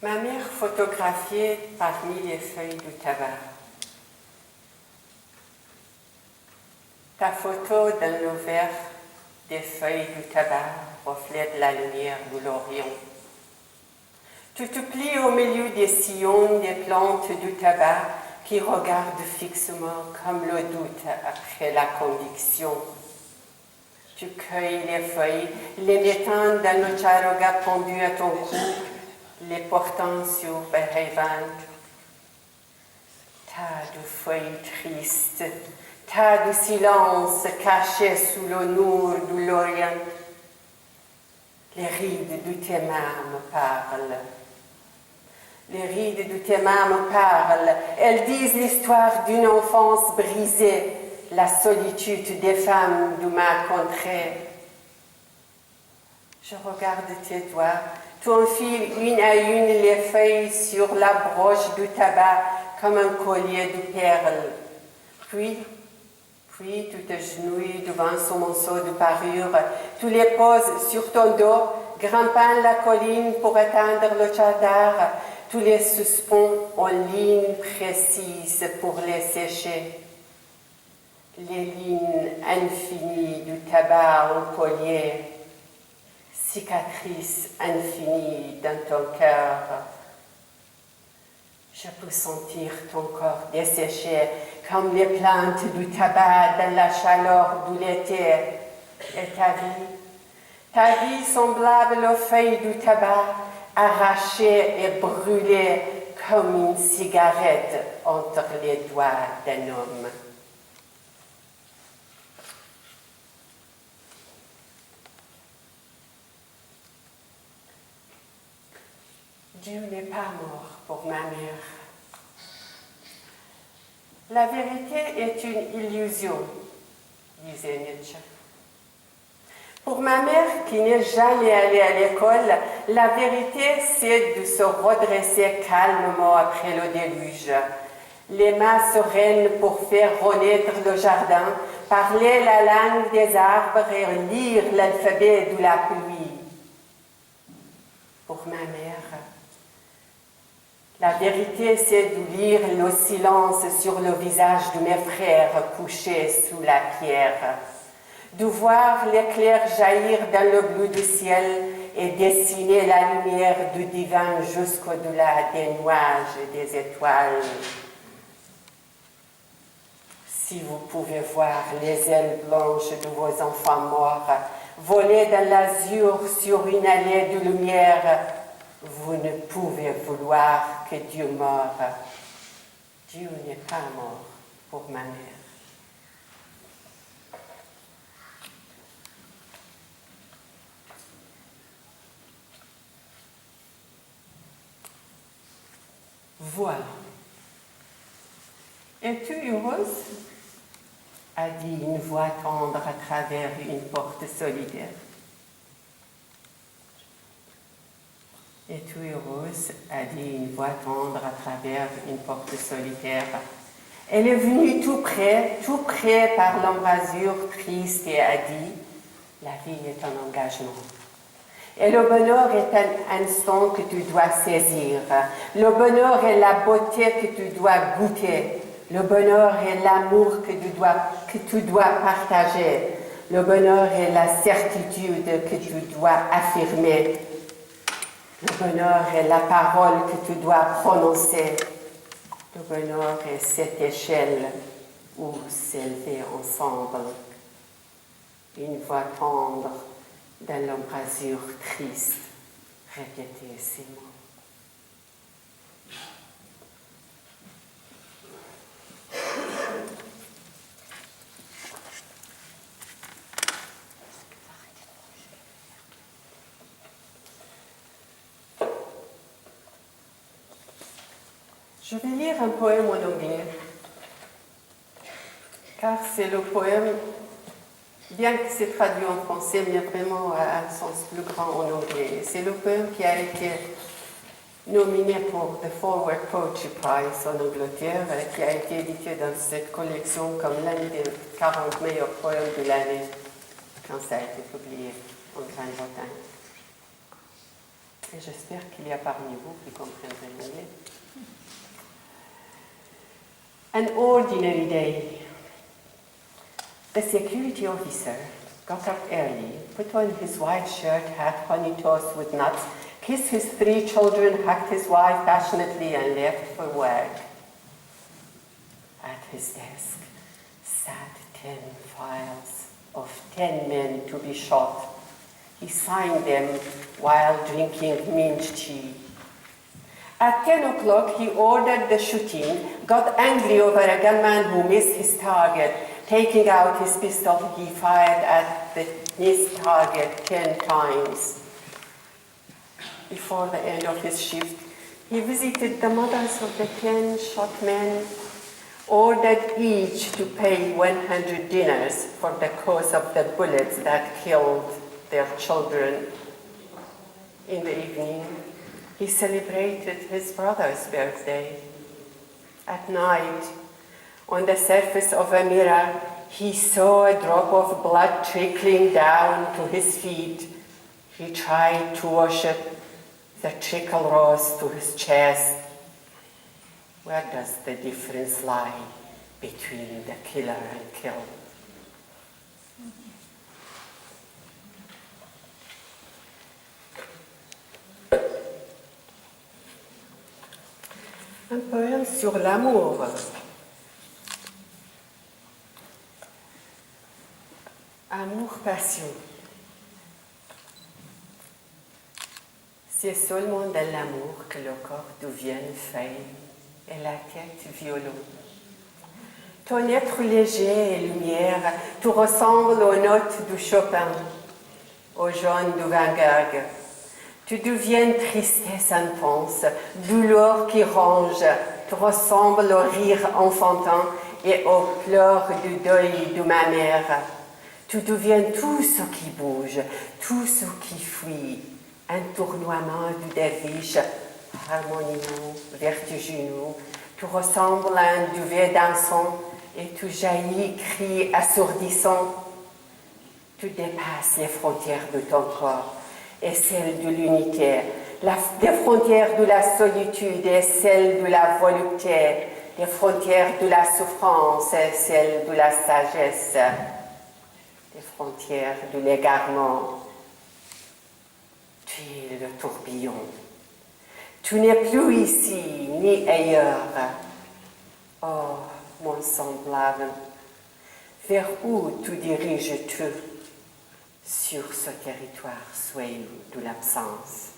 Ma mère photographiait parmi les feuilles du tabac. Ta photo dans le verre des feuilles du tabac reflète la lumière de l'Orient. Tu te plies au milieu des sillons des plantes du tabac qui regardent fixement comme le doute après la conviction. Tu cueilles les feuilles, les mettant dans le charoga pendu à ton cou, les portant sur Behayvand. Tas de feuilles tristes, tas de silence cachés sous le nour de l'Orient. Les rides de tes mains me parlent. Les rides de tes mains me parlent. Elles disent l'histoire d'une enfance brisée, la solitude des femmes de ma contrée. Je regarde tes doigts. Tu enfiles une à une les feuilles sur la broche du tabac comme un collier de perles. Puis tu te genouilles devant ce monceau de parures. Tu les poses sur ton dos, grimpant la colline pour atteindre le chadar. Tu les suspends en lignes précises pour les sécher. Les lignes infinies du tabac au collier, cicatrices infinies dans ton cœur. Je peux sentir ton corps desséché comme les plantes du tabac dans la chaleur de l'été. Et ta vie semblable aux feuilles du tabac, arrachée et brûlée comme une cigarette entre les doigts d'un homme. Dieu n'est pas mort pour ma mère. La vérité est une illusion, disait Nietzsche. Pour ma mère qui n'est jamais allée à l'école, la vérité c'est de se redresser calmement après le déluge. Les mains sereines pour faire renaître le jardin, parler la langue des arbres et lire l'alphabet de la pluie. Pour ma mère, la vérité, c'est de lire le silence sur le visage de mes frères couchés sous la pierre, de voir l'éclair jaillir dans le bleu du ciel et dessiner la lumière du divin jusqu'au-delà des nuages et des étoiles. Si vous pouvez voir les ailes blanches de vos enfants morts voler dans l'azur sur une allée de lumière, vous ne pouvez vouloir que Dieu meure. Dieu n'est pas mort pour ma mère. Voilà. Es-tu heureuse? A dit une voix tendre à travers une porte solidaire. Es-tu heureuse? A dit une voix tendre à travers une porte solitaire. Elle est venue tout près par l'embrasure triste et a dit, la vie est un engagement. Et le bonheur est un instant que tu dois saisir. Le bonheur est la beauté que tu dois goûter. Le bonheur est l'amour que tu dois partager. Le bonheur est la certitude que tu dois affirmer. Le bonheur est la parole que tu dois prononcer. Le bonheur est cette échelle où s'élever ensemble. Une voix tendre dans l'embrasure triste. Répétez ces mots. Je vais lire un poème en anglais, car c'est le poème, bien que c'est traduit en français, mais vraiment à un sens plus grand en anglais. C'est le poème qui a été nominé pour The Forward Poetry Prize en Angleterre, qui a été édité dans cette collection comme l'un des 40 meilleurs poèmes de l'année, quand ça a été publié en Grande-Bretagne. Et j'espère qu'il y a parmi vous qui comprendrez l'anglais. An ordinary day. The security officer got up early, put on his white shirt, hat, honey toast with nuts, kissed his 3 children, hugged his wife passionately, and left for work. At his desk sat 10 files of 10 men to be shot. He signed them while drinking mint tea. At 10 o'clock, he ordered the shooting, got angry over a gunman who missed his target. Taking out his pistol, he fired at the missed target 10 times. Before the end of his shift, he visited the mothers of the 10 shot men, ordered each to pay 100 dinars for the cost of the bullets that killed their children. In the evening, he celebrated his brother's birthday. At night, on the surface of a mirror, he saw a drop of blood trickling down to his feet. He tried to worship. The trickle rose to his chest. Where does the difference lie between the killer and killed? Un poème sur l'amour. Amour-passion. C'est seulement de l'amour que le corps devient feuille et la tête violon. Ton être léger et lumière, tu ressembles aux notes du Chopin, aux jaunes du Van Gogh. Tu deviens tristesse intense, douleur qui ronge, tu ressembles au rire enfantin et aux pleurs du deuil de ma mère. Tu deviens tout ce qui bouge, tout ce qui fuit, un tournoiement du derviche, harmonieux, vertigineux. Tu ressembles à un duvet dansant et tu jaillis, cri assourdissant. Tu dépasses les frontières de ton corps et celles de l'unité, les frontières de la solitude et celles de la volupté, les frontières de la souffrance et celles de la sagesse, les frontières de l'égarement. Tu es le tourbillon. Tu n'es plus ici ni ailleurs. Oh, mon semblable, vers où te diriges-tu sur ce territoire soyeux de l'absence?